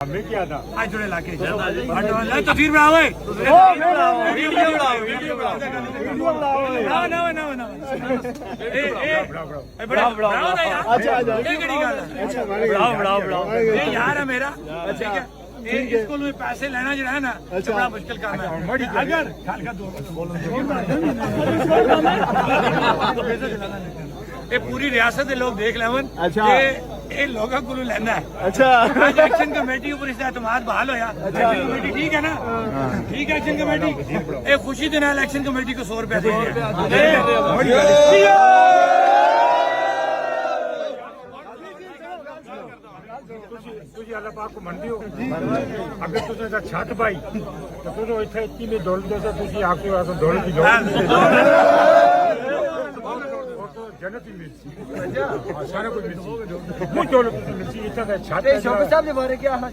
हमें क्या था आज जोड़े लाके तस्वीर में आओ वीडियो बनाओ ना बड़ा यार है मेरा ठीक है स्कूल में पैसे लेना जो है ना बड़ा मुश्किल काम है अगर ये पूरी रियासत के लोग देख लेवन ये लोगों को लेना है इलेक्शन कमेटी ऊपर इसका एतमाद बहाल होया इलेक्शन कमेटी ठीक है ना ठीक है इलेक्शन कमेटी ये खुशी देना इलेक्शन कमेटी को 100 रुपया ਤੁਸੀਂ ਅੱਲਾਹ ਪਾਕ ਨੂੰ ਮੰਨਦੇ ਹੋ ਅਗਰ ਤੁਸੀਂ ਦਾ ਛੱਡ ਪਾਈ ਤਾਂ ਤੁਸੀਂ ਇੱਥੇ ਇੱਕੀ ਮੇ ਦੌਲਤ ਦੇ ਤੁਸੀਂ ਆਖਦੇ ਹੋ ਤਾਂ ਦੌਲਤ ਦੀ ਲੋੜ ਜਨਤ ਹੀ ਮਿਲਦੀ ਸਾਰਾ ਕੁਝ ਮਿਲਦੀ ਉਹ ਦੌਲਤ ਮਿਲਦੀ ਇੱਥੇ ਦਾ ਛੱਡ ਸ਼ੌਕਤ ਸਾਹਿਬ ਦੇ ਬਾਰੇ ਕੀ ਆਖਣਾ